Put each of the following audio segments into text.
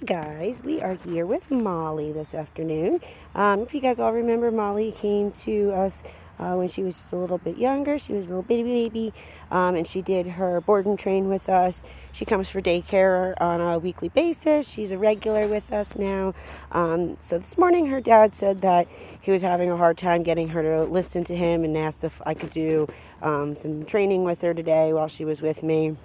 Guys, we are here with Molly this afternoon. If you guys all remember, Molly came to us when she was just a little bit younger. She was a little baby, and she did her board and train with us. She comes for daycare on a weekly basis. She's a regular with us now. So this morning her dad said that he was having a hard time getting her to listen to him, and asked if I could do some training with her today while she was with me.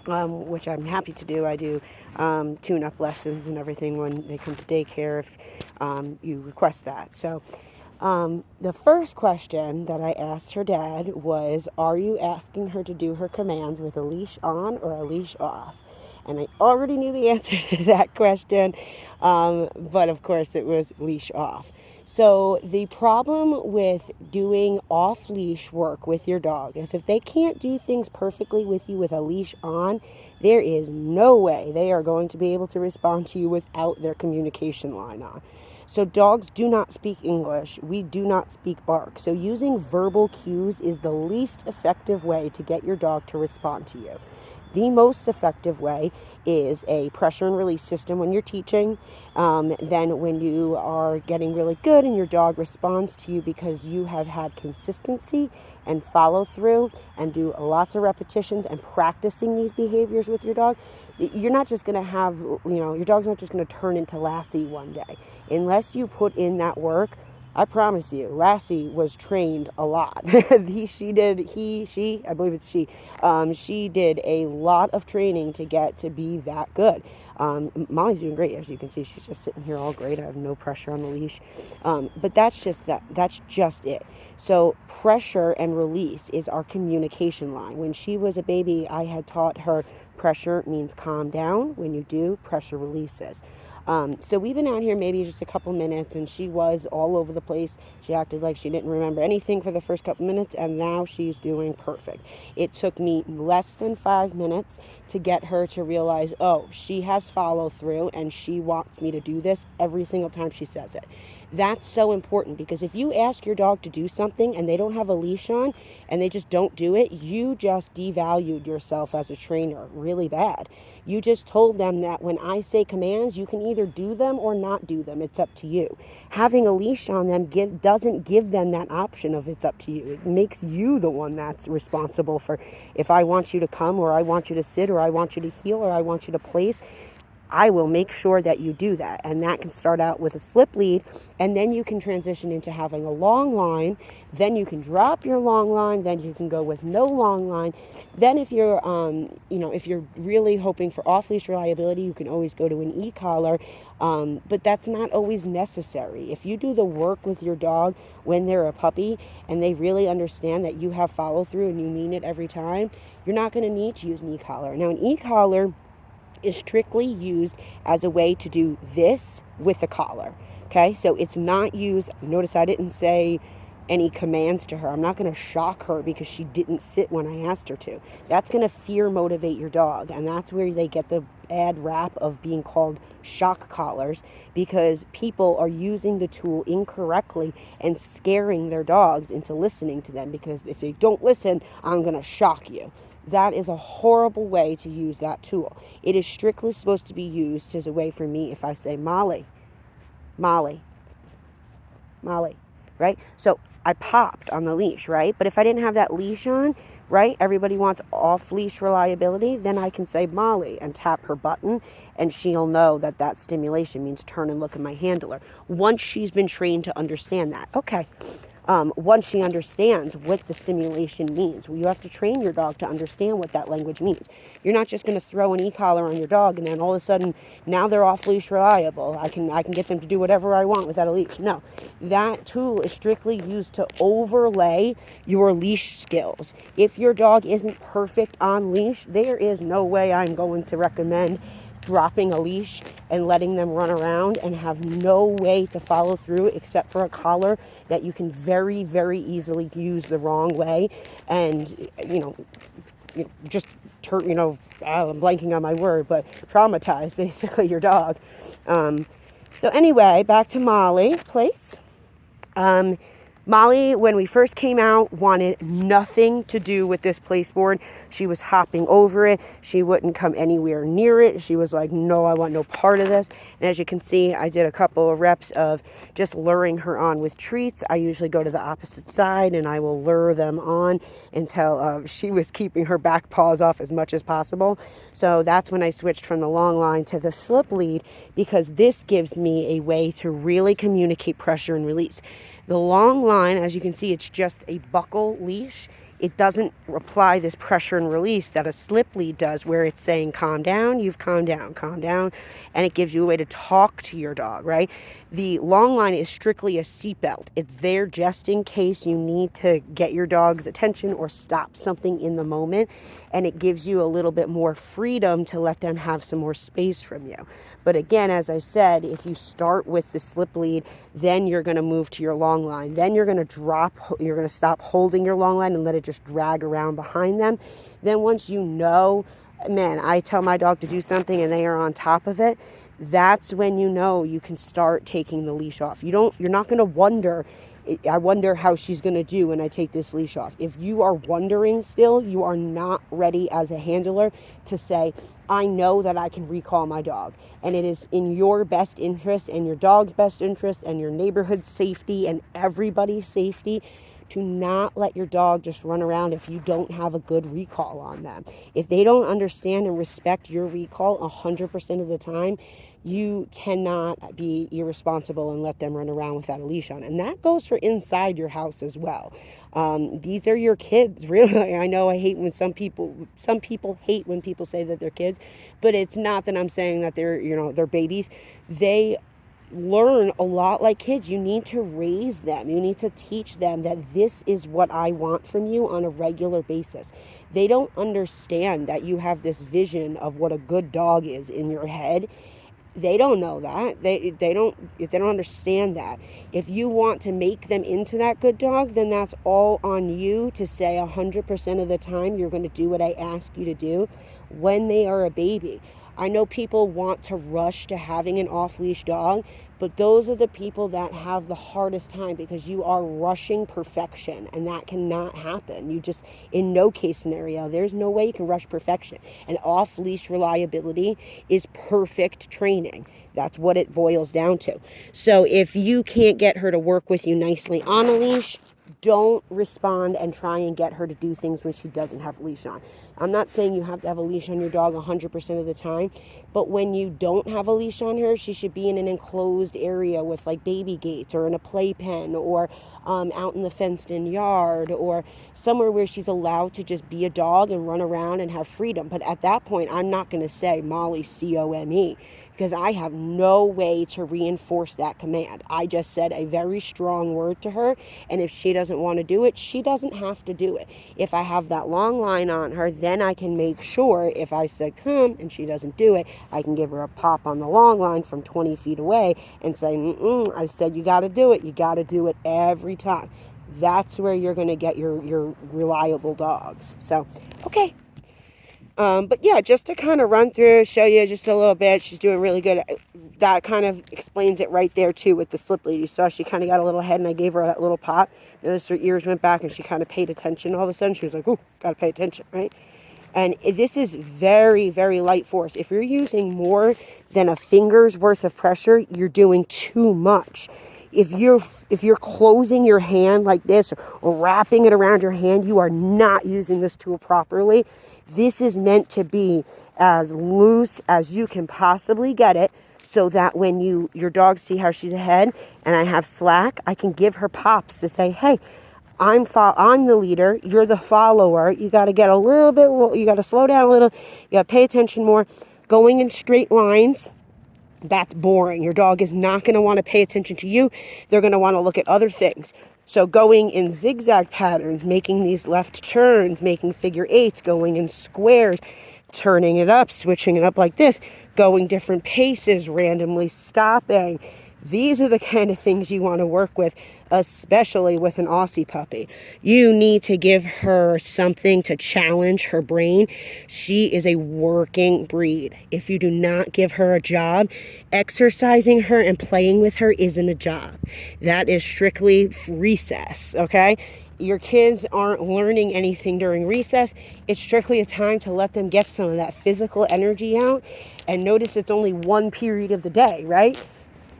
Which I'm happy to do. I do tune-up lessons and everything when they come to daycare if you request that. So the first question that I asked her dad was, are you asking her to do her commands with a leash on or a leash off? And I already knew the answer to that question, but of course it was leash off. So the problem with doing off-leash work with your dog is if they can't do things perfectly with you with a leash on, there is no way they are going to be able to respond to you without their communication line on. So dogs do not speak English. We do not speak bark. So using verbal cues is the least effective way to get your dog to respond to you. The most effective way is a pressure and release system when you're teaching. Then when you are getting really good and your dog responds to you because you have had consistency and follow through and do lots of repetitions and practicing these behaviors with your dog, you're not just going to have, your dog's not just going to turn into Lassie one day. Unless you put in that work, I promise you, Lassie was trained a lot. I believe it's she. She did a lot of training to get to be that good. Molly's doing great, as you can see. She's just sitting here all great. I have no pressure on the leash. But that's just it. So pressure and release is our communication line. When she was a baby, I had taught her pressure means calm down. When you do, pressure releases. So we've been out here maybe just a couple minutes, and she was all over the place. She acted like she didn't remember anything for the first couple minutes, and now she's doing perfect. It took me less than 5 minutes to get her to realize, oh, she has follow through, and she wants me to do this every single time she says it. That's so important, because if you ask your dog to do something and they don't have a leash on and they just don't do it, you just devalued yourself as a trainer really bad. You just told them that when I say commands, you can either do them or not do them. It's up to you. Having a leash on them doesn't give them that option of it's up to you. It makes you the one that's responsible for if I want you to come, or I want you to sit, or I want you to heel, or I want you to place. I will make sure that you do that. And that can start out with a slip lead, and then you can transition into having a long line. Then you can drop your long line. Then you can go with no long line. Then if you're, if you're really hoping for off-leash reliability, you can always go to an e-collar. But that's not always necessary. If you do the work with your dog when they're a puppy and they really understand that you have follow through and you mean it every time, you're not going to need to use an e-collar. Now, an e-collar is strictly used as a way to do this with a collar. Okay, so it's not used. Notice I didn't say any commands to her. I'm not going to shock her because she didn't sit when I asked her to. That's going to fear motivate your dog, and that's where they get the bad rap of being called shock collars, because people are using the tool incorrectly and scaring their dogs into listening to them, because if they don't listen, I'm going to shock you. That is a horrible way to use that tool. It is strictly supposed to be used as a way for me if I say Molly, Molly, Molly, right? So I popped on the leash, right? But if I didn't have that leash on, right, everybody wants off-leash reliability, then I can say Molly and tap her button, and she'll know that that stimulation means turn and look at my handler. Once she's been trained to understand that. Okay. Once she understands what the stimulation means. You have to train your dog to understand what that language means. You're not just going to throw an e-collar on your dog and then all of a sudden now they're off leash reliable. I can get them to do whatever I want without a leash. No, that tool is strictly used to overlay your leash skills. If your dog isn't perfect on leash, there is no way I'm going to recommend dropping a leash and letting them run around and have no way to follow through except for a collar that you can very, very easily use the wrong way and, just turn, I'm blanking on my word, but traumatize basically your dog. So anyway, back to Molly, place. Molly, when we first came out, wanted nothing to do with this placeboard. She was hopping over it. She wouldn't come anywhere near it. She was like, no, I want no part of this. And as you can see, I did a couple of reps of just luring her on with treats. I usually go to the opposite side and I will lure them on until she was keeping her back paws off as much as possible. So that's when I switched from the long line to the slip lead, because this gives me a way to really communicate pressure and release. The long line, as you can see, it's just a buckle leash. It doesn't apply this pressure and release that a slip lead does, where it's saying, calm down, you've calmed down, calm down. And it gives you a way to talk to your dog, right? The long line is strictly a seatbelt. It's there just in case you need to get your dog's attention or stop something in the moment. And it gives you a little bit more freedom to let them have some more space from you. But again, as I said, if you start with the slip lead, then you're going to move to your long line. Then you're going to stop holding your long line and let it just drag around behind them. Then once you know, man, I tell my dog to do something and they are on top of it, that's when you know you can start taking the leash off. You're not going to wonder, I wonder how she's going to do when I take this leash off. If you are wondering still, you are not ready as a handler to say, I know that I can recall my dog. And it is in your best interest and your dog's best interest and your neighborhood's safety and everybody's safety to not let your dog just run around if you don't have a good recall on them. If they don't understand and respect your recall 100% of the time, you cannot be irresponsible and let them run around without a leash on. And that goes for inside your house as well. These are your kids, really. I know I hate when some people hate when people say that they're kids, but it's not that I'm saying that they're babies. They learn a lot like kids. You need to raise them. You need to teach them that this is what I want from you on a regular basis. They don't understand that you have this vision of what a good dog is in your head. They don't know that. They don't understand that. If you want to make them into that good dog, then that's all on you to say 100% of the time you're going to do what I ask you to do when they are a baby. I know people want to rush to having an off-leash dog, but those are the people that have the hardest time, because you are rushing perfection, and that cannot happen. You just, in no case scenario, there's no way you can rush perfection. And off-leash reliability is perfect training. That's what it boils down to. So if you can't get her to work with you nicely on a leash, don't respond and try and get her to do things when she doesn't have a leash on. I'm not saying you have to have a leash on your dog 100% of the time, but when you don't have a leash on her, she should be in an enclosed area with like baby gates, or in a playpen, or out in the fenced-in yard, or somewhere where she's allowed to just be a dog and run around and have freedom. But at that point, I'm not going to say Molly COME, because I have no way to reinforce that command. I just said a very strong word to her, and if she doesn't want to do it, she doesn't have to do it. If I have that long line on her, then I can make sure if I said come and she doesn't do it, I can give her a pop on the long line from 20 feet away and say, I said you got to do it. You got to do it every time. That's where you're going to get your reliable dogs. So, okay. But yeah, just to kind of run through, show you just a little bit. She's doing really good. That kind of explains it right there too with the slip lead. You saw she kind of got a little head, and I gave her that little pop. Notice her ears went back and she kind of paid attention. All of a sudden she was like, ooh, gotta pay attention, right? And this is very, very light force. If you're using more than a finger's worth of pressure, you're doing too much. If you're closing your hand like this, or wrapping it around your hand, you are not using this tool properly. This is meant to be as loose as you can possibly get it, so that when your dog see how she's ahead and I have slack, I can give her pops to say, hey, I'm the leader, you're the follower. You got to get a little bit, you got to slow down a little, you got to pay attention more. Going in straight lines, that's boring. Your dog is not going to want to pay attention to you. They're going to want to look at other things. So going in zigzag patterns, making these left turns, making figure eights, going in squares, turning it up, switching it up like this, going different paces, randomly stopping. These are the kind of things you want to work with, especially with an Aussie puppy. You need to give her something to challenge her brain. She is a working breed. If you do not give her a job, exercising her and playing with her isn't a job. That is strictly recess, okay? Your kids aren't learning anything during recess. It's strictly a time to let them get some of that physical energy out. And notice it's only one period of the day, right?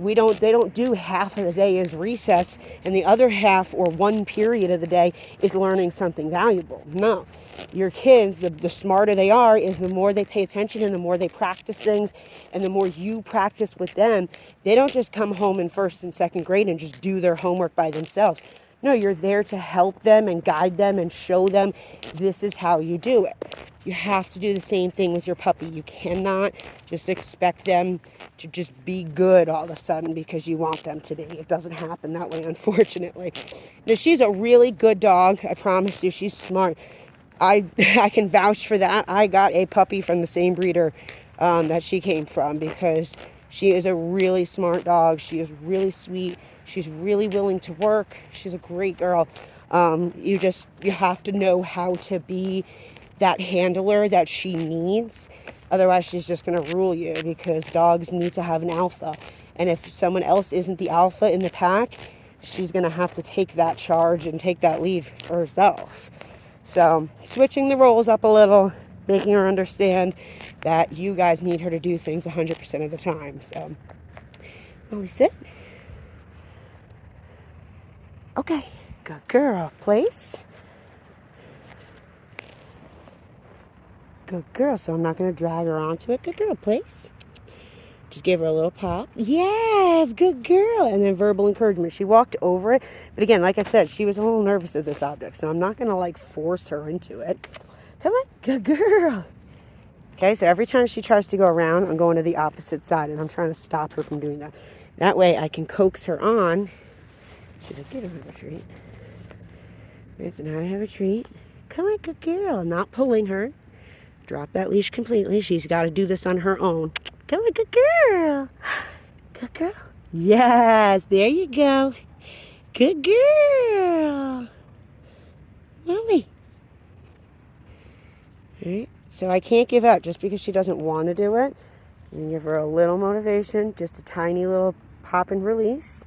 They don't do half of the day as recess and the other half or one period of the day is learning something valuable. No. Your kids, the smarter they are, is the more they pay attention and the more they practice things and the more you practice with them. They don't just come home in first and second grade and just do their homework by themselves. No, you're there to help them and guide them and show them this is how you do it. You have to do the same thing with your puppy. You cannot just expect them to just be good all of a sudden because you want them to be. It doesn't happen that way, unfortunately. Now, she's a really good dog. I promise you, she's smart. I can vouch for that. I got a puppy from the same breeder that she came from because she is a really smart dog. She is really sweet. She's really willing to work. She's a great girl. You have to know how to be that handler that she needs. Otherwise, she's just going to rule you because dogs need to have an alpha. And if someone else isn't the alpha in the pack, she's going to have to take that charge and take that lead for herself. So switching the roles up a little, making her understand that you guys need her to do things 100% of the time. So, Molly, sit. Okay, good girl. Place. Good girl. So I'm not going to drag her onto it. Good girl. Place. Just gave her a little pop. Yes, good girl. And then verbal encouragement. She walked over it. But again, like I said, she was a little nervous of this object. So I'm not going to force her into it. Come on. Good girl. Okay, so every time she tries to go around, I'm going to the opposite side. And I'm trying to stop her from doing that. That way I can coax her on. She's like, you don't have a treat. Right, so now I have a treat. Come on, good girl. Not pulling her. Drop that leash completely. She's got to do this on her own. Come on, good girl. Good girl. Yes, there you go. Good girl. Molly. All right, so I can't give up just because she doesn't want to do it. You give her a little motivation, just a tiny little pop and release.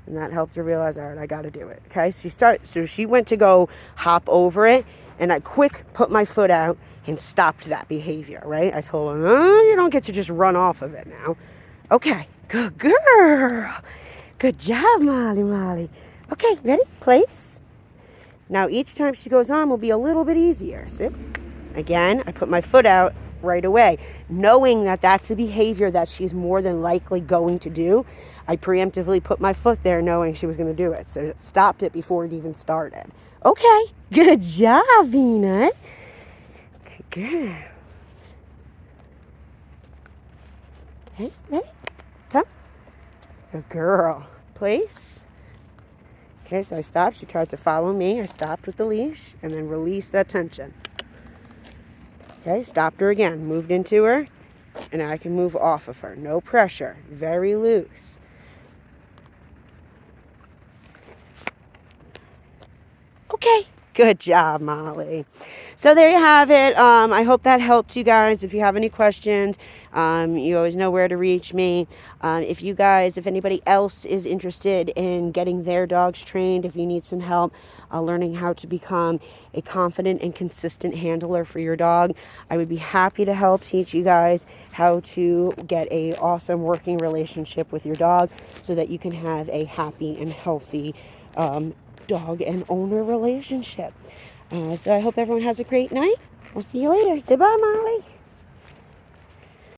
And that helps her realize, all right, I got to do it. Okay, so she went to go hop over it, and I quick put my foot out and stopped that behavior, right? I told her, no, you don't get to just run off of it now. Okay, good girl. Good job, Molly. Okay, ready? Place. Now, each time she goes on will be a little bit easier. Sit. Again, I put my foot out right away. Knowing that that's a behavior that she's more than likely going to do, I preemptively put my foot there knowing she was going to do it. So it stopped it before it even started. Okay, good job, Vina. Good girl. Okay, ready? Come. Good girl. Place. Okay, so I stopped. She tried to follow me. I stopped with the leash and then released that tension. Okay, stopped her again. Moved into her. And now I can move off of her. No pressure. Very loose. Okay. Good job, Molly. So there you have it. I hope that helped you guys. If you have any questions, you always know where to reach me. If anybody else is interested in getting their dogs trained, if you need some help learning how to become a confident and consistent handler for your dog, I would be happy to help teach you guys how to get a awesome working relationship with your dog so that you can have a happy and healthy dog and owner relationship. So I hope everyone has a great night. We'll see you later. Say bye, Molly.